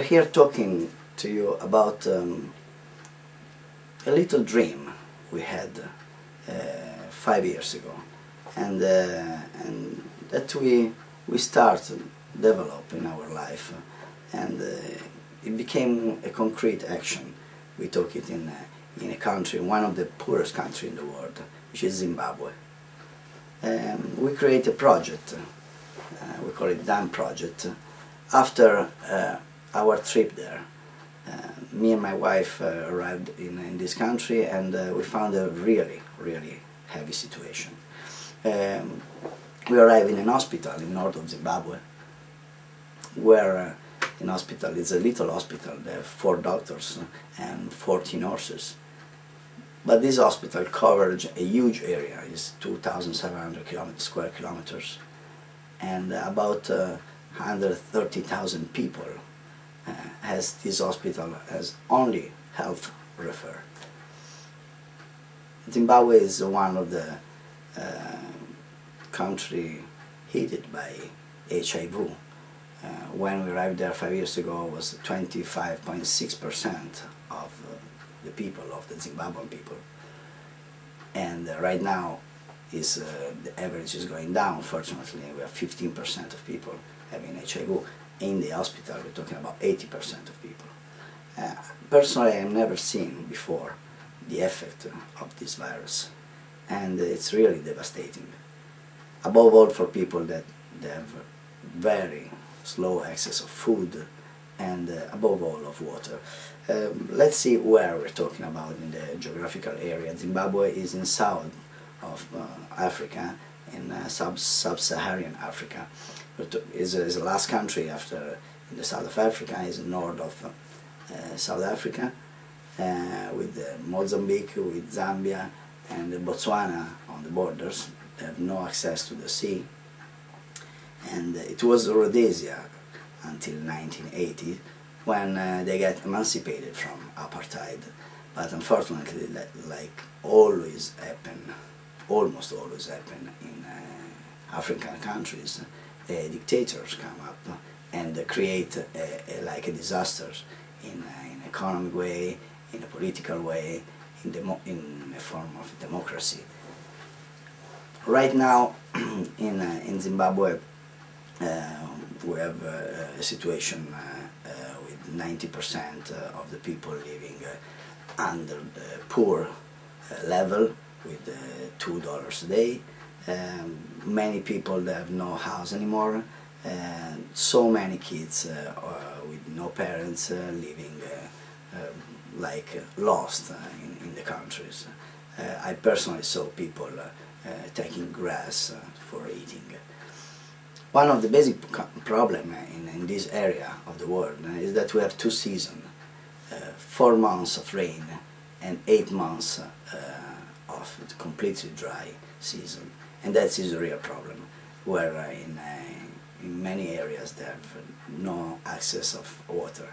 here talking to you about a little dream we had 5 years ago, and that we started develop in our life, and it became a concrete action. We took it in a country, one of the poorest countries in the world, which is Zimbabwe. We create a project, we call it Dam Project. After our trip there, me and my wife arrived in this country, and we found a really heavy situation. We arrived in an hospital in north of Zimbabwe, where an hospital is a little hospital. There are 4 doctors and 40 nurses. But this hospital covers a huge area. It's 2,700 square kilometers, and about 130,000 people has this hospital as only health refer. Zimbabwe is one of the country hit by HIV. When we arrived there 5 years ago, it was 25.6% of the people, of the Zimbabwean people. And right now is the average is going down. Fortunately, we have 15% of people having HIV. In the hospital, we're talking about 80% of people. Personally, I've never seen before the effect of this virus, and it's really devastating. Above all for people that they have very slow access of food, and above all of water. Let's see where we're talking about in the geographical area. Zimbabwe is in south of Africa, in sub-Saharan Africa. Is the last country after in the south of Africa, is north of South Africa, with Mozambique, with Zambia and Botswana on the borders. They have no access to the sea, and it was Rhodesia until 1980 when they got emancipated from apartheid. But unfortunately, like always happen, almost always happen in African countries, dictators come up and create like a disaster in an economic way, in a political way, in a form of democracy. Right now in Zimbabwe we have a situation with 90% of the people living under the poor level, with $2 a day. Many people that have no house anymore, so many kids with no parents living like lost in the countries. I personally saw people taking grass for eating. One of the basic problems in this area of the world is that we have 2 seasons, 4 months of rain and 8 months of completely dry season. And that is a real problem, where in many areas they have no access of water.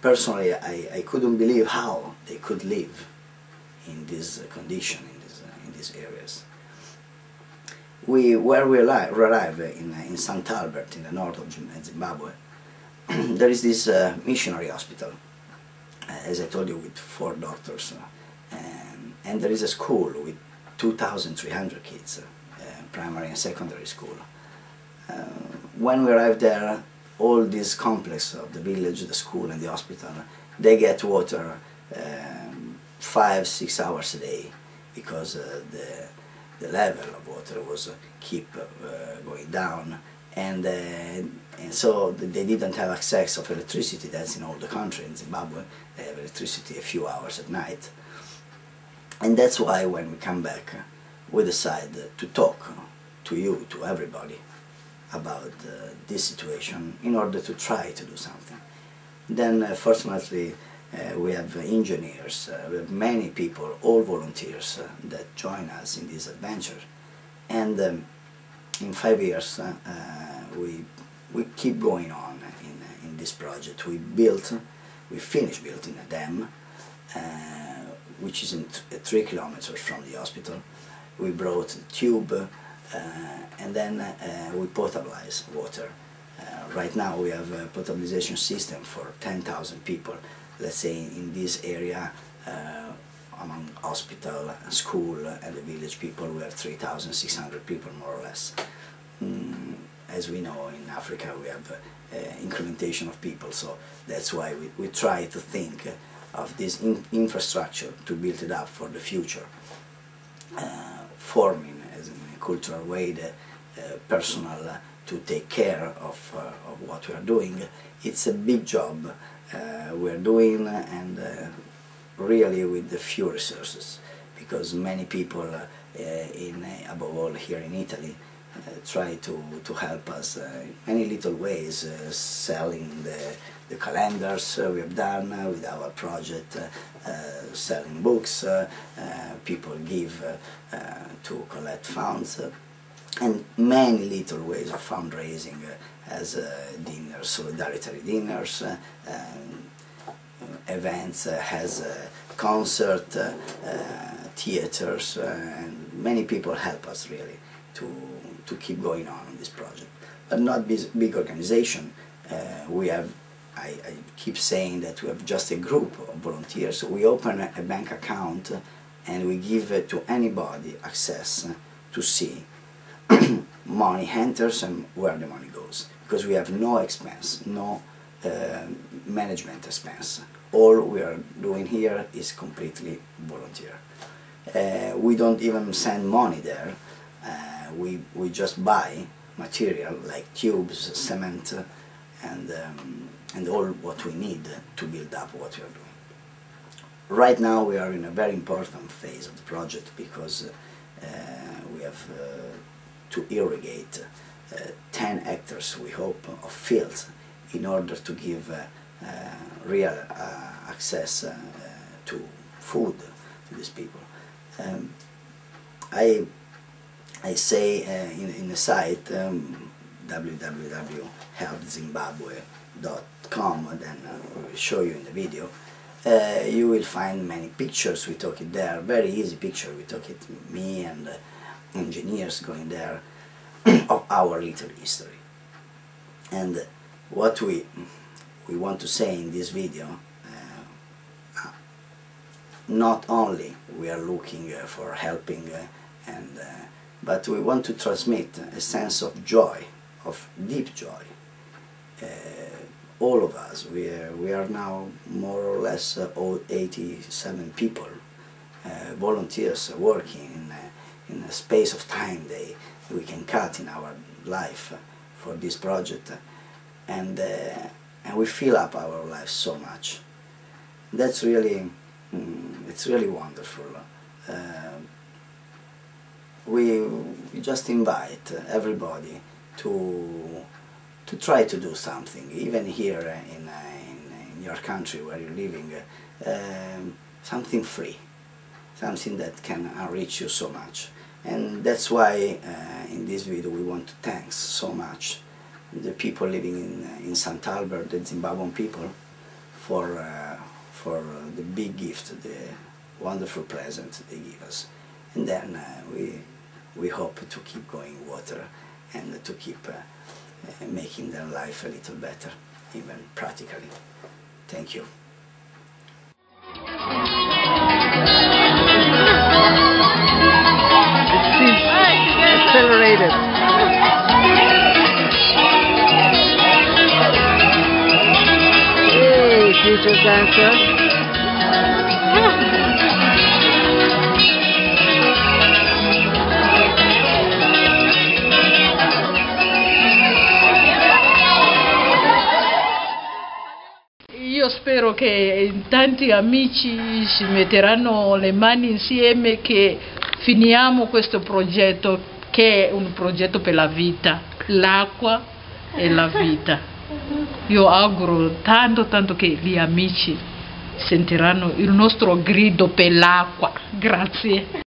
Personally, I couldn't believe how they could live in this condition, in these areas. Where we arrived in St. Albert, in the north of Zimbabwe, there is this missionary hospital, as I told you, with 4 doctors, and there is a school with 2,300 kids, primary and secondary school. When we arrived there, all this complex of the village, the school and the hospital, they get water 5-6 hours a day, because the level of water was keep going down, and so they didn't have access of electricity. That's in all the country. In Zimbabwe, they have electricity a few hours at night. And that's why when we come back, we decide to talk to you, to everybody, about this situation in order to try to do something. Then fortunately we have engineers, we have many people, all volunteers that join us in this adventure. And in 5 years we keep going on in this project. We finished building a dam, which is 3 kilometers from the hospital. We brought a tube, and then we potabilize water Right now we have a potabilization system for 10,000 people. Let's say in this area, among hospital, school and the village people, we have 3,600 people more or less. As we know, in Africa we have incrementation of people, so that's why we try to think of this infrastructure to build it up for the future, forming as in a cultural way the personal to take care of what we are doing. It's a big job we are doing, and really with the few resources, because many people, above all here in Italy, try to help us in many little ways, selling the calendars we have done with our project, selling books, people give to collect funds, and many little ways of fundraising, as dinners, solidarity dinners, events, has concert, theaters, and many people help us really to keep going on this project. But not big organization. We have, I keep saying that we have just a group of volunteers. We open a bank account and we give it to anybody access to see money enters and where the money goes, because we have no expense, no management expense. All we are doing here is completely volunteer. We don't even send money there. We just buy material like tubes, cement, and all what we need to build up what we are doing. Right now we are in a very important phase of the project, because we have to irrigate 10 hectares, we hope, of fields in order to give real access to food to these people. I say in the site www.helpzimbabwe.com, then I will show you in the video. You will find many pictures. We took it there, very easy picture. We took it, me and engineers going there, of our little history. And what we want to say in this video, not only we are looking for helping, but we want to transmit a sense of joy, of deep joy. All of us, we are now more or less 87 people, volunteers working in a space of time we can cut in our life for this project, and we fill up our lives so much. That's really, it's really wonderful. We just invite everybody to try to do something, even here in your country where you're living, something free, something that can enrich you so much. And that's why in this video we want to thank so much the people living in St. Albert, the Zimbabwean people, for the big gift, the wonderful present they give us. And then we hope to keep going water and to keep making their life a little better, even practically. Thank you. Accelerated. Hey, future dancer. Io spero che tanti amici si metteranno le mani insieme, che finiamo questo progetto, che è un progetto per la vita, l'acqua e la vita. Io auguro tanto che gli amici sentiranno il nostro grido per l'acqua. Grazie.